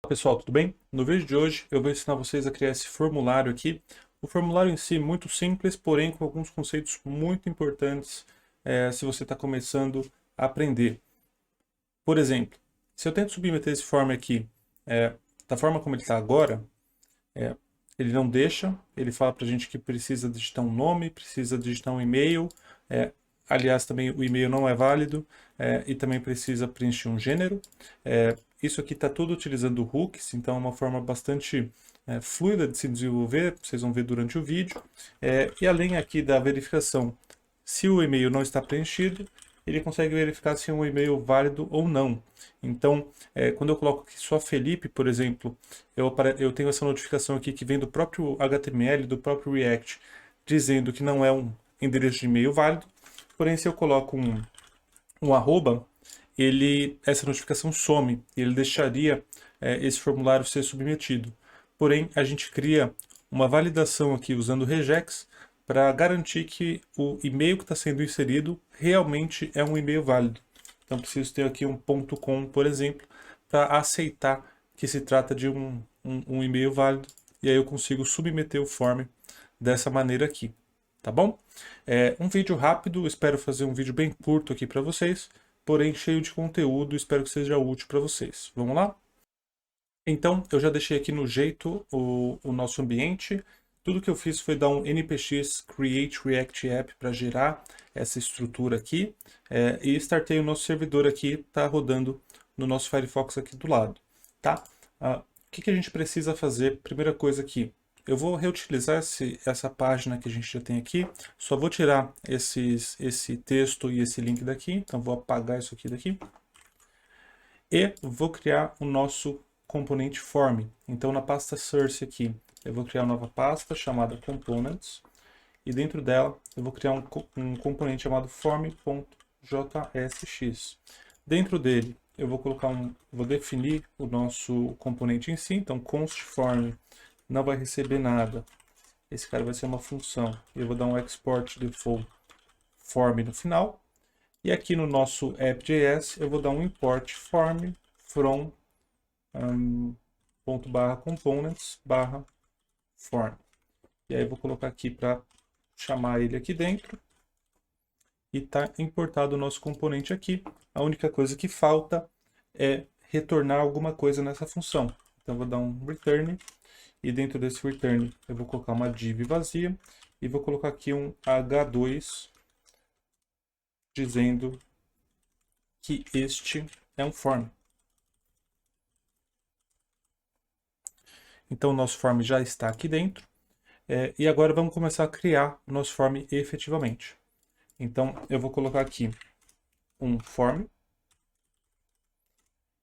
Pessoal, tudo bem? No vídeo de hoje eu vou ensinar vocês a criar esse formulário aqui. O formulário em si é muito simples, porém com alguns conceitos muito importantes se você está começando a aprender. Por exemplo, se eu tento submeter esse form aqui da forma como ele está agora, é, ele não deixa, ele fala para a gente que precisa digitar um nome, precisa digitar um e-mail, aliás também o e-mail não é válido, e também precisa preencher um gênero. Isso aqui está tudo utilizando hooks, então é uma forma bastante fluida de se desenvolver, vocês vão ver durante o vídeo. E além aqui da verificação, se o e-mail não está preenchido, ele consegue verificar se é um e-mail válido ou não. Então, quando eu coloco aqui só Felipe, por exemplo, eu tenho essa notificação aqui que vem do próprio HTML, do próprio React, dizendo que não é um endereço de e-mail válido. Porém, se eu coloco um arroba, essa notificação some e ele deixaria esse formulário ser submetido. Porém, a gente cria uma validação aqui usando regex para garantir que o e-mail que está sendo inserido realmente é um e-mail válido. Então, preciso ter aqui um ponto .com, por exemplo, para aceitar que se trata de um e-mail válido. E aí eu consigo submeter o form dessa maneira aqui. Tá bom? Um vídeo rápido, espero fazer um vídeo bem curto aqui para vocês, porém cheio de conteúdo, espero que seja útil para vocês. Vamos lá? Então, eu já deixei aqui no jeito o nosso ambiente. Tudo que eu fiz foi dar um npx create react app para gerar essa estrutura aqui. E startei o nosso servidor aqui, está rodando no nosso Firefox aqui do lado. Tá? O que a gente precisa fazer? Primeira coisa aqui, eu vou reutilizar essa página que a gente já tem aqui, só vou tirar esse texto e esse link daqui, então vou apagar isso aqui daqui. E vou criar o nosso componente form. Então na pasta source aqui, eu vou criar uma nova pasta chamada components, e dentro dela eu vou criar um componente chamado form.jsx. Dentro dele eu vou vou definir o nosso componente em si, então const form não vai receber nada. Esse cara vai ser uma função. Eu vou dar um export default form no final. E aqui no nosso app.js eu vou dar um import form from .components/form. E aí eu vou colocar aqui para chamar ele aqui dentro. E está importado o nosso componente aqui. A única coisa que falta é retornar alguma coisa nessa função. Então eu vou dar um return. E dentro desse return eu vou colocar uma div vazia e vou colocar aqui um h2 dizendo que este é um form. Então o nosso form já está aqui dentro. E agora vamos começar a criar o nosso form efetivamente. Então eu vou colocar aqui um form.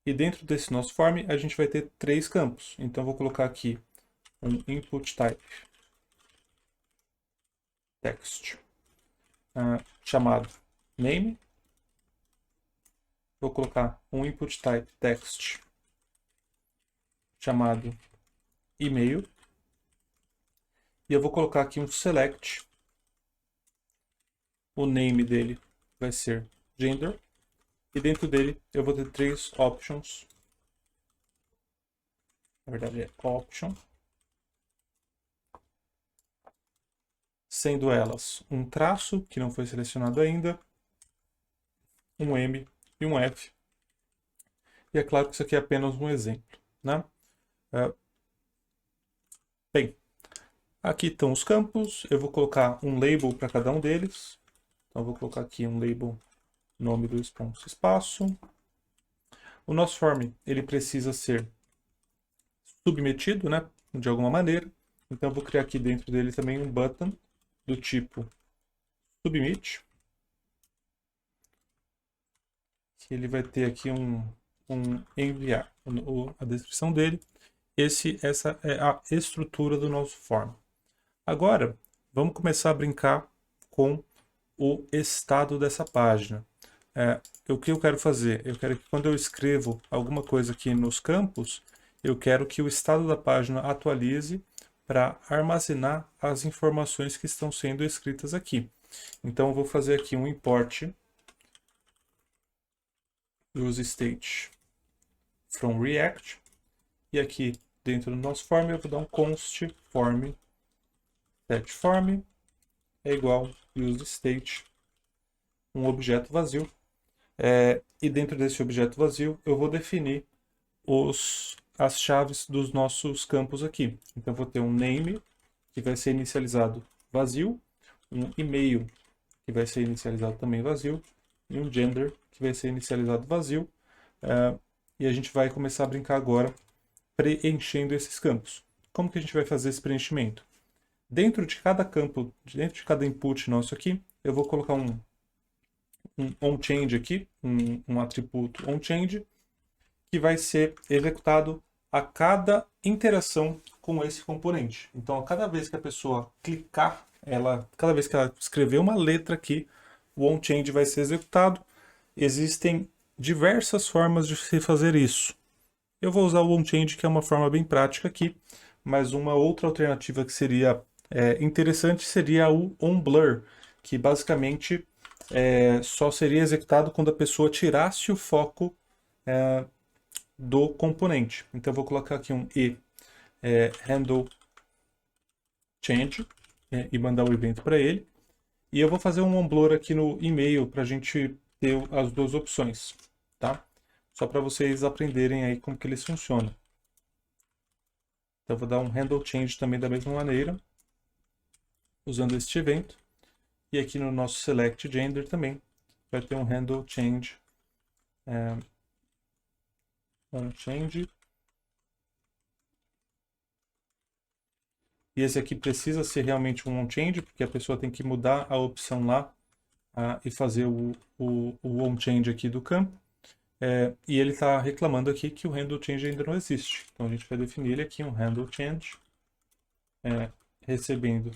E dentro desse nosso form a gente vai ter 3 campos. Então eu vou colocar aqui um input type text chamado name. Vou colocar um input type text chamado e-mail. E eu vou colocar aqui um select. O name dele vai ser gender. E dentro dele eu vou ter 3 options. Na verdade é option. Sendo elas um traço, que não foi selecionado ainda, um M e um F. E é claro que isso aqui é apenas um exemplo, né? Bem, aqui estão os campos. Eu vou colocar um label para cada um deles. Então eu vou colocar aqui um label nome do response espaço. O nosso form ele precisa ser submetido, né, de alguma maneira. Então eu vou criar aqui dentro dele também um button do tipo submit. Que ele vai ter aqui um enviar, a descrição dele. Essa é a estrutura do nosso form. Agora, vamos começar a brincar com o estado dessa página. O que eu quero fazer? Eu quero que quando eu escrevo alguma coisa aqui nos campos, eu quero que o estado da página atualize para armazenar as informações que estão sendo escritas aqui. Então eu vou fazer aqui um import use state from React. E aqui dentro do nosso form eu vou dar um const form setForm é igual useState, um objeto vazio. E dentro desse objeto vazio eu vou definir as chaves dos nossos campos aqui. Então eu vou ter um name, que vai ser inicializado vazio, um e-mail, que vai ser inicializado também vazio, e um gender, que vai ser inicializado vazio. E a gente vai começar a brincar agora preenchendo esses campos. Como que a gente vai fazer esse preenchimento? Dentro de cada campo, dentro de cada input nosso aqui, eu vou colocar um onChange aqui, um atributo onChange, que vai ser executado a cada interação com esse componente. Então, a cada vez que a pessoa clicar, cada vez que ela escrever uma letra aqui, o onChange vai ser executado. Existem diversas formas de se fazer isso. Eu vou usar o onChange, que é uma forma bem prática aqui, mas uma outra alternativa que seria interessante seria o onBlur, que basicamente só seria executado quando a pessoa tirasse o foco do componente. Então eu vou colocar aqui um handle change e mandar o evento para ele. E eu vou fazer um onBlur aqui no e-mail para a gente ter as duas opções, tá? Só para vocês aprenderem aí como que eles funcionam. Então eu vou dar um handle change também da mesma maneira, usando este evento. E aqui no nosso select gender também vai ter um handle change onChange. E esse aqui precisa ser realmente um onChange, porque a pessoa tem que mudar a opção lá e fazer o onChange aqui do campo. E ele está reclamando aqui que o handle change ainda não existe. Então a gente vai definir ele aqui, um handle change, recebendo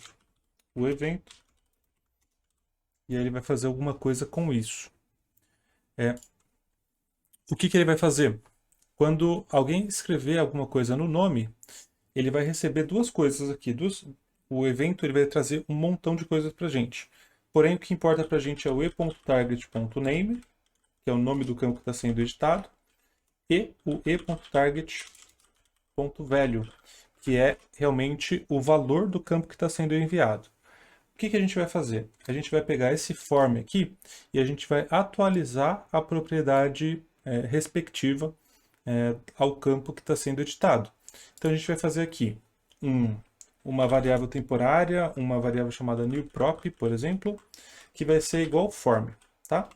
o evento. E aí ele vai fazer alguma coisa com isso. O que ele vai fazer? Quando alguém escrever alguma coisa no nome, ele vai receber duas coisas aqui. O evento ele vai trazer um montão de coisas para a gente. Porém, o que importa para a gente é o e.target.name, que é o nome do campo que está sendo editado, e o e.target.value, que é realmente o valor do campo que está sendo enviado. O que a gente vai fazer? A gente vai pegar esse form aqui e a gente vai atualizar a propriedade respectiva ao campo que está sendo editado. Então a gente vai fazer aqui uma variável temporária, uma variável chamada newProp, por exemplo, que vai ser igual form, tá?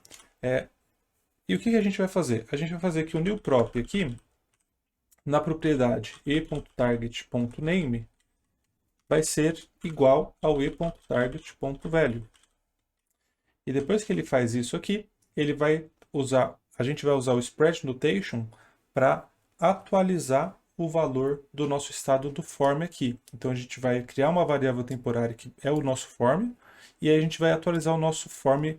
E o que a gente vai fazer? A gente vai fazer que o newProp aqui, na propriedade e.target.name, vai ser igual ao e.target.value. E depois que ele faz isso aqui, a gente vai usar o spread notation para atualizar o valor do nosso estado do form aqui. Então a gente vai criar uma variável temporária que é o nosso form, e aí a gente vai atualizar o nosso form,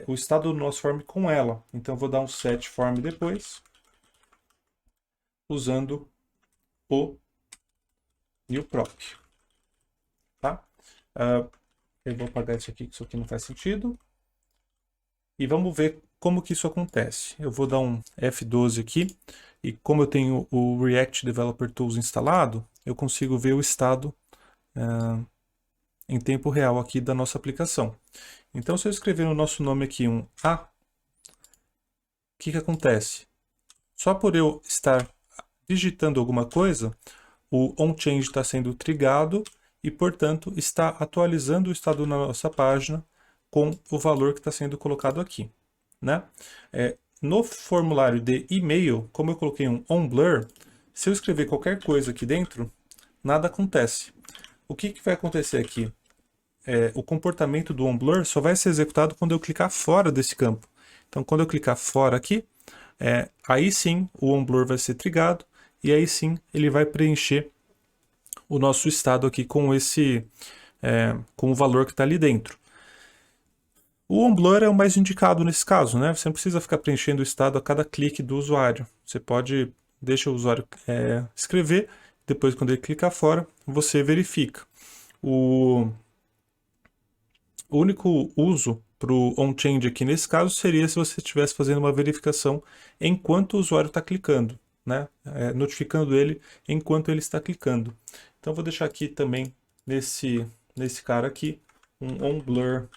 o estado do nosso form com ela. Então eu vou dar um set form depois, usando o newProp. Tá? Eu vou apagar isso aqui, que isso aqui não faz sentido. E vamos ver como que isso acontece. Eu vou dar um F12 aqui, e como eu tenho o React Developer Tools instalado, eu consigo ver o estado em tempo real aqui da nossa aplicação. Então, se eu escrever no nosso nome aqui um A, o que acontece? Só por eu estar digitando alguma coisa, o onChange está sendo trigado e, portanto, está atualizando o estado na nossa página com o valor que está sendo colocado aqui, né? No formulário de e-mail, como eu coloquei um onBlur, se eu escrever qualquer coisa aqui dentro, nada acontece. O que vai acontecer aqui? O comportamento do onBlur só vai ser executado quando eu clicar fora desse campo. Então, quando eu clicar fora aqui, aí sim o onBlur vai ser trigado e aí sim ele vai preencher o nosso estado aqui com com o valor que está ali dentro. O onBlur é o mais indicado nesse caso, né? Você não precisa ficar preenchendo o estado a cada clique do usuário. Você pode deixar o usuário escrever, depois quando ele clicar fora, você verifica. O único uso para o onChange aqui nesse caso seria se você estivesse fazendo uma verificação enquanto o usuário está clicando. né, notificando ele enquanto ele está clicando. Então, vou deixar aqui também nesse cara aqui um onBlur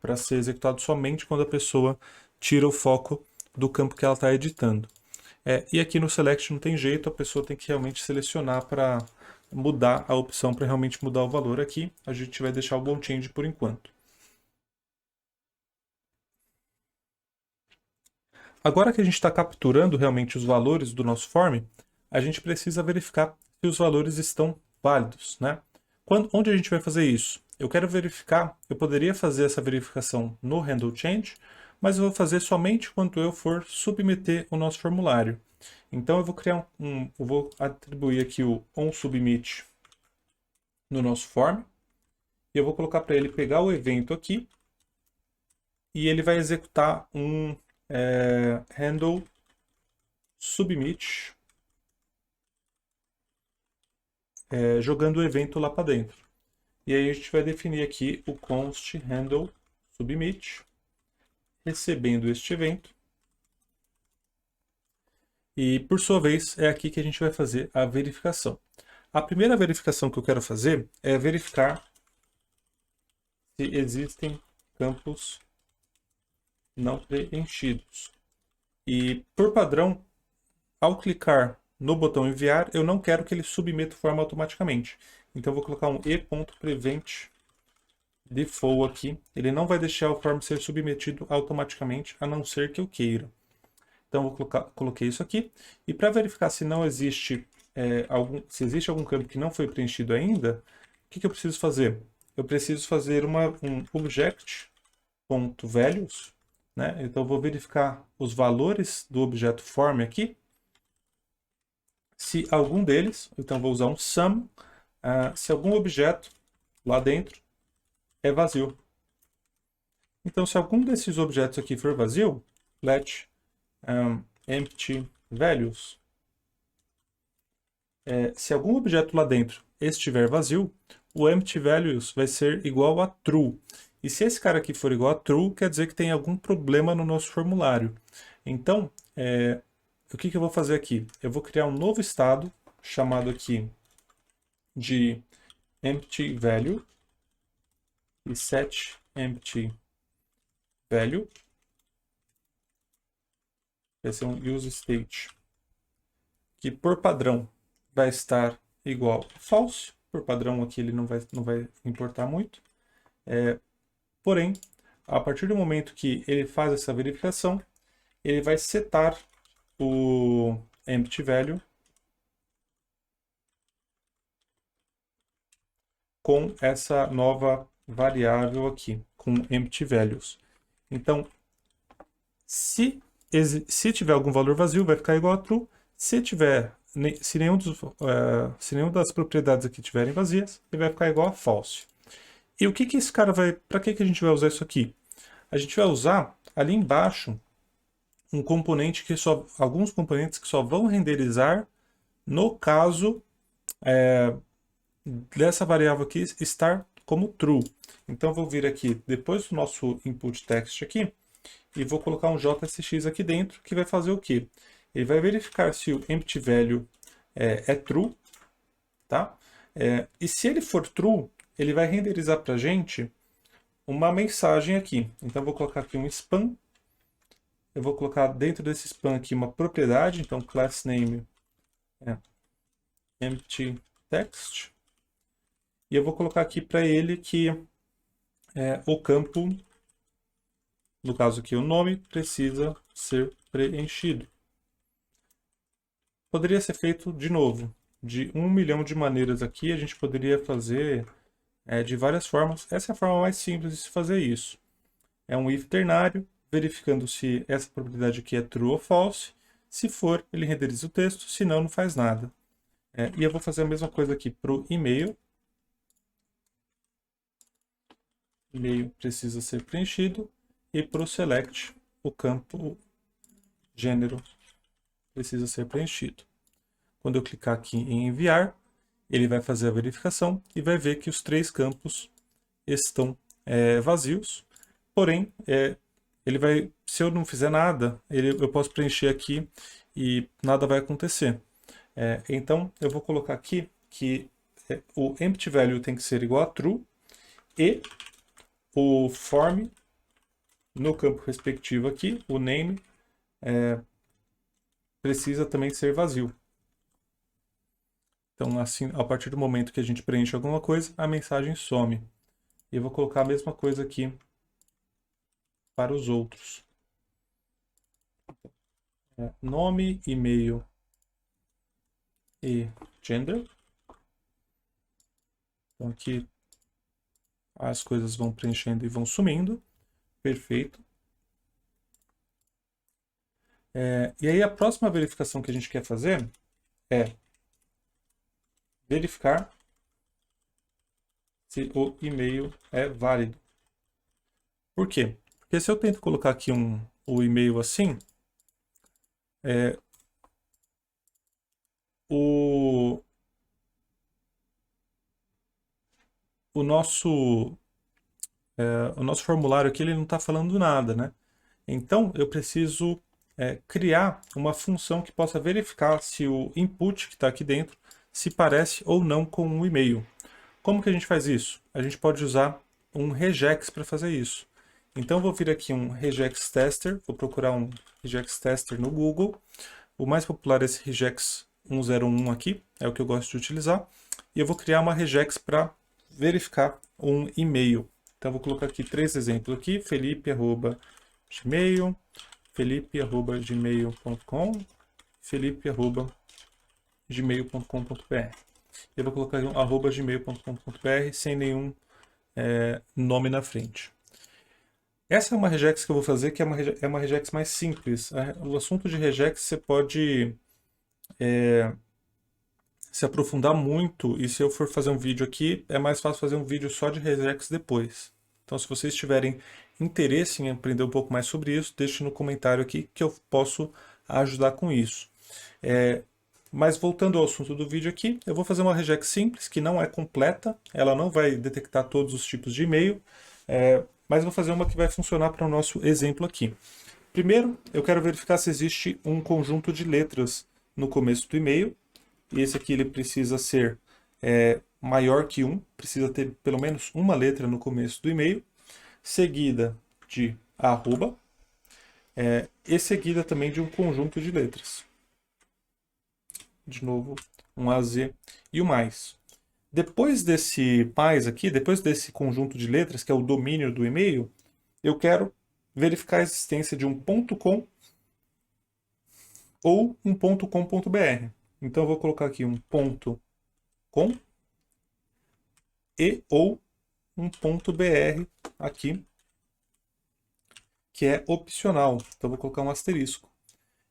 para ser executado somente quando a pessoa tira o foco do campo que ela está editando. E aqui no Select não tem jeito, a pessoa tem que realmente selecionar para mudar a opção, para realmente mudar o valor aqui. A gente vai deixar o Bond Change por enquanto. Agora que a gente está capturando realmente os valores do nosso form, a gente precisa verificar se os valores estão válidos, né? Onde a gente vai fazer isso? Eu quero verificar, eu poderia fazer essa verificação no Handle Change, mas eu vou fazer somente quando eu for submeter o nosso formulário. Então eu vou criar eu vou atribuir aqui o onSubmit no nosso form, e eu vou colocar para ele pegar o evento aqui, e ele vai executar um handle submit, jogando o evento lá para dentro. E aí a gente vai definir aqui o const handle submit, recebendo este evento. E por sua vez é aqui que a gente vai fazer a verificação. A primeira verificação que eu quero fazer é verificar se existem campos não preenchidos. E por padrão, ao clicar no botão enviar, eu não quero que ele submeta o form automaticamente. Então eu vou colocar um e.prevent default aqui. Ele não vai deixar o form ser submetido automaticamente, a não ser que eu queira. Então eu coloquei isso aqui. E para verificar se não existe se existe algum campo que não foi preenchido ainda, o que eu preciso fazer? Eu preciso fazer um object.values, né? Então eu vou verificar os valores do objeto form aqui. Se algum deles, então vou usar um sum, se algum objeto lá dentro é vazio. Então, se algum desses objetos aqui for vazio, let empty values. Se algum objeto lá dentro estiver vazio, o empty values vai ser igual a true. E se esse cara aqui for igual a true, quer dizer que tem algum problema no nosso formulário. Então, o que eu vou fazer aqui? Eu vou criar um novo estado, chamado aqui de empty value, e set empty value. Vai ser um use state, que por padrão vai estar igual a false. Por padrão aqui ele não vai importar muito. Porém, a partir do momento que ele faz essa verificação, ele vai setar o empty value com essa nova variável aqui, com empty values. Então, se tiver algum valor vazio, vai ficar igual a true. Se nenhuma das propriedades aqui estiverem vazias, ele vai ficar igual a false. E o que esse cara vai... Para que a gente vai usar isso aqui? A gente vai usar ali embaixo um componente alguns componentes que só vão renderizar no caso dessa variável aqui estar como true. Então, eu vou vir aqui depois do nosso input text aqui e vou colocar um JSX aqui dentro que vai fazer o quê? Ele vai verificar se o empty value é true, tá? E se ele for true, ele vai renderizar para a gente uma mensagem aqui. Então, eu vou colocar aqui um span. Eu vou colocar dentro desse span aqui uma propriedade. Então, class name empty text. E eu vou colocar aqui para ele que o campo, no caso aqui o nome, precisa ser preenchido. Poderia ser feito de novo, de 1 milhão de maneiras aqui. A gente poderia fazer de várias formas. Essa é a forma mais simples de se fazer isso. É um if ternário, verificando se essa propriedade aqui é true ou false. Se for, ele renderiza o texto, se não, não faz nada. E eu vou fazer a mesma coisa aqui para o e-mail. E-mail precisa ser preenchido. E para o select, o campo gênero precisa ser preenchido. Quando eu clicar aqui em enviar, ele vai fazer a verificação e vai ver que os 3 campos estão vazios. Porém, se eu não fizer nada, eu posso preencher aqui e nada vai acontecer. Então, eu vou colocar aqui que o empty value tem que ser igual a true e o form no campo respectivo aqui, o name, precisa também ser vazio. Então, assim, a partir do momento que a gente preenche alguma coisa, a mensagem some. E eu vou colocar a mesma coisa aqui para os outros. Nome, e-mail e gender. Então aqui as coisas vão preenchendo e vão sumindo. Perfeito. E aí a próxima verificação que a gente quer fazer é verificar se o e-mail é válido. Por quê? Porque se eu tento colocar aqui o e-mail assim, o nosso formulário aqui ele não está falando nada, né? Então eu preciso criar uma função que possa verificar se o input que está aqui dentro se parece ou não com um e-mail. Como que a gente faz isso? A gente pode usar um regex para fazer isso. Então eu vou vir aqui um regex tester, vou procurar um regex tester no Google. O mais popular é esse regex 101 aqui, é o que eu gosto de utilizar. E eu vou criar uma regex para verificar um e-mail. Então eu vou colocar aqui 3 exemplos aqui, felipe@gmail, felipe@gmail.com, felipe@gmail.com.br. Eu vou colocar um @gmail.com.br sem nenhum nome na frente. Essa é uma regex que eu vou fazer, que é uma regex mais simples. O assunto de regex você pode se aprofundar muito, e se eu for fazer um vídeo aqui, é mais fácil fazer um vídeo só de regex depois. Então, se vocês tiverem interesse em aprender um pouco mais sobre isso, deixe no comentário aqui que eu posso ajudar com isso. Mas voltando ao assunto do vídeo aqui, eu vou fazer uma regex simples, que não é completa, ela não vai detectar todos os tipos de e-mail, mas vou fazer uma que vai funcionar para o nosso exemplo aqui. Primeiro, eu quero verificar se existe um conjunto de letras no começo do e-mail, e esse aqui ele precisa ser maior que 1, precisa ter pelo menos uma letra no começo do e-mail, seguida de arroba, e seguida também de um conjunto de letras. De novo, um AZ e o mais. Depois desse mais aqui, depois desse conjunto de letras, que é o domínio do e-mail, eu quero verificar a existência de um ponto .com ou um ponto .com.br. Então eu vou colocar aqui um ponto .com e ou um ponto .br aqui, que é opcional. Então eu vou colocar um asterisco.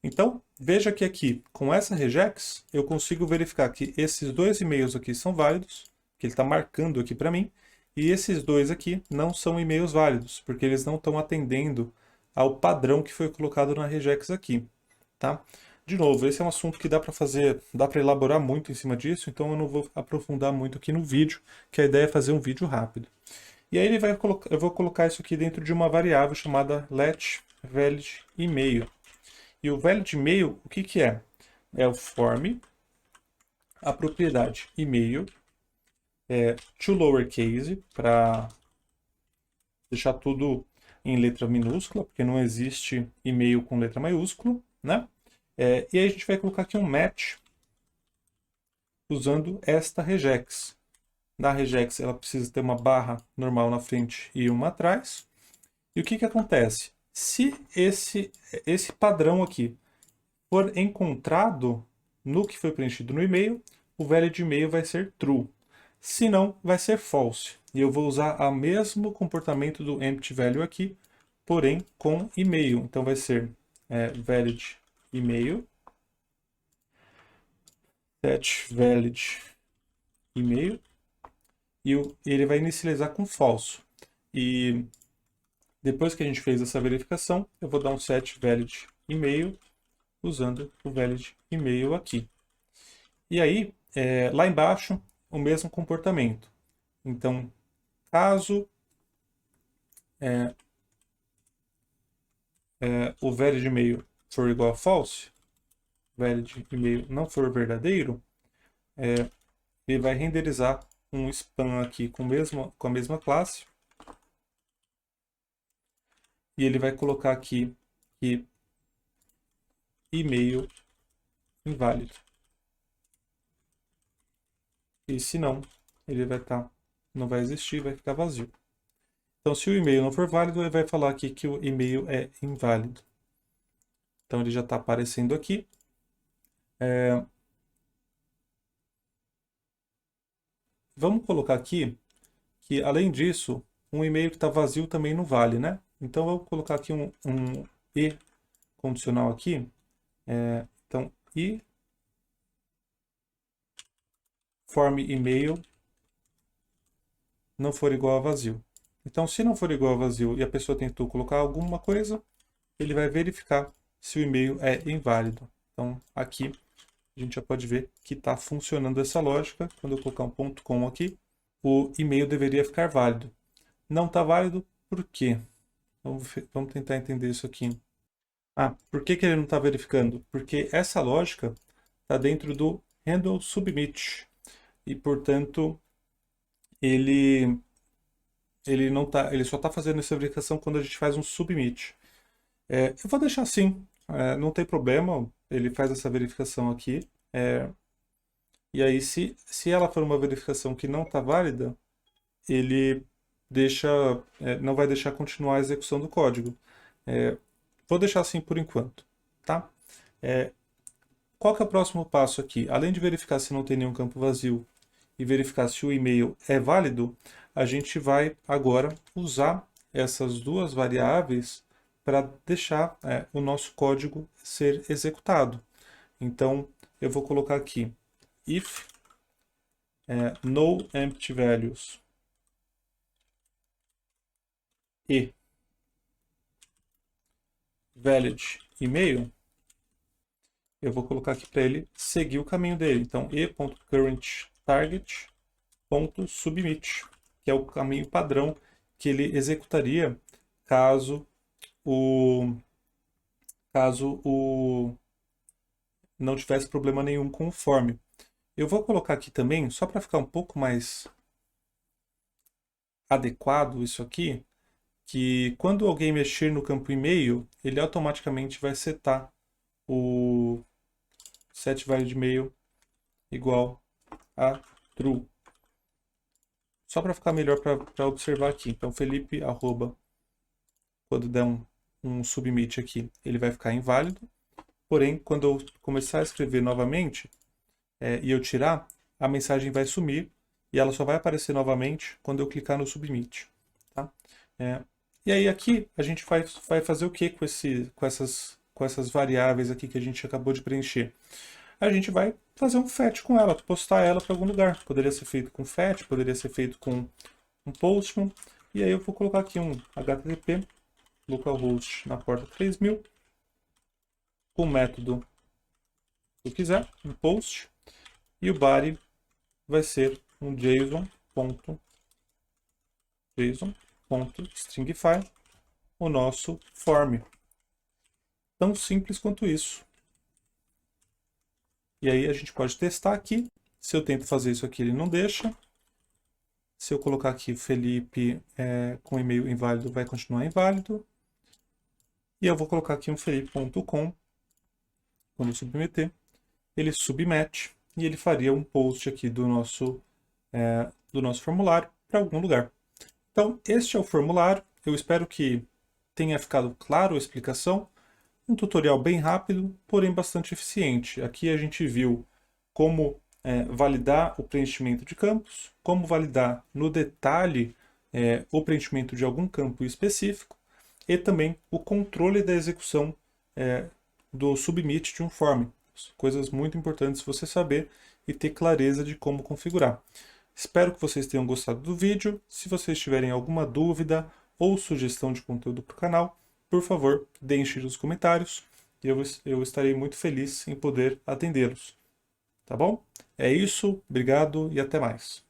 Então, veja que aqui, com essa regex, eu consigo verificar que esses dois e-mails aqui são válidos, que ele está marcando aqui para mim, e esses dois aqui não são e-mails válidos, porque eles não estão atendendo ao padrão que foi colocado na regex aqui, tá? De novo, esse é um assunto que dá para elaborar muito em cima disso, então eu não vou aprofundar muito aqui no vídeo, que a ideia é fazer um vídeo rápido. E aí eu vou colocar isso aqui dentro de uma variável chamada letValidEmail. E o valid e-mail, o que que é? É o form, a propriedade e-mail, to lowercase, para deixar tudo em letra minúscula, porque não existe e-mail com letra maiúscula, né? E aí a gente vai colocar aqui um match usando esta regex. Na regex ela precisa ter uma barra normal na frente e uma atrás. E o que que acontece? Se esse padrão aqui for encontrado no que foi preenchido no e-mail, o valid e-mail vai ser true. Se não, vai ser false. E eu vou usar o mesmo comportamento do empty value aqui, porém com e-mail. Então vai ser valid e-mail, set valid e-mail, e ele vai inicializar com falso. E depois que a gente fez essa verificação, eu vou dar um set valid e-mail usando o valid e-mail aqui. E aí, lá embaixo, o mesmo comportamento. Então, caso o valid e-mail for igual a false, valid e-mail não for verdadeiro, ele vai renderizar um spam aqui com a mesma classe. E ele vai colocar aqui que e-mail inválido. E se não, ele não vai existir, vai ficar vazio. Então, se o e-mail não for válido, ele vai falar aqui que o e-mail é inválido. Então, ele já está aparecendo aqui. Vamos colocar aqui que, além disso, um e-mail que está vazio também não vale, né? Então, eu vou colocar aqui um e condicional aqui. Então, e form e-mail não for igual a vazio. Então, se não for igual a vazio e a pessoa tentou colocar alguma coisa, ele vai verificar se o e-mail é inválido. Então, aqui a gente já pode ver que está funcionando essa lógica. Quando eu colocar um ponto .com aqui, o e-mail deveria ficar válido. Não está válido por quê? Vamos tentar entender isso aqui. Por que ele não está verificando? Porque essa lógica está dentro do handle submit. E, portanto, ele não tá, ele só está fazendo essa verificação quando a gente faz um submit. Eu vou deixar assim, não tem problema, ele faz essa verificação aqui. E aí, se ela for uma verificação que não está válida, ele não vai deixar continuar a execução do código. Vou deixar assim por enquanto, tá? Qual que é o próximo passo aqui? Além de verificar se não tem nenhum campo vazio e verificar se o e-mail é válido, a gente vai agora usar essas duas variáveis para deixar o nosso código ser executado. Então, eu vou colocar aqui if no empty values e valid email, eu vou colocar aqui para ele seguir o caminho dele. Então, e.currentTarget.submit, que é o caminho padrão que ele executaria caso não tivesse problema nenhum com o form. Eu vou colocar aqui também, só para ficar um pouco mais adequado isso aqui, que quando alguém mexer no campo e-mail, ele automaticamente vai setar o setValidMail igual a true. Só para ficar melhor para observar aqui. Então, Felipe, quando der um submit aqui, ele vai ficar inválido. Porém, quando eu começar a escrever novamente e eu tirar, a mensagem vai sumir e ela só vai aparecer novamente quando eu clicar no submit. Tá? E aí aqui a gente vai fazer o que com essas variáveis aqui que a gente acabou de preencher? A gente vai fazer um fetch com ela, postar ela para algum lugar. Poderia ser feito com fetch, poderia ser feito com um postman. E aí eu vou colocar aqui um http localhost na porta 3000 com o método que eu quiser, um post, e o body vai ser um JSON.stringify o nosso form. Tão simples quanto isso. E aí a gente pode testar aqui. Se eu tento fazer isso aqui, ele não deixa. Se eu colocar aqui Felipe com e-mail inválido, vai continuar inválido. E eu vou colocar aqui um felipe.com. Quando eu submeter, ele submete e ele faria um post aqui do nosso formulário para algum lugar. Então, este é o formulário. Eu espero que tenha ficado claro a explicação. Um tutorial bem rápido, porém bastante eficiente. Aqui a gente viu como validar o preenchimento de campos, como validar no detalhe o preenchimento de algum campo específico e também o controle da execução do submit de um form. Coisas muito importantes você saber e ter clareza de como configurar. Espero que vocês tenham gostado do vídeo. Se vocês tiverem alguma dúvida ou sugestão de conteúdo para o canal, por favor, deixe nos comentários e eu estarei muito feliz em poder atendê-los. Tá bom? É isso, obrigado e até mais.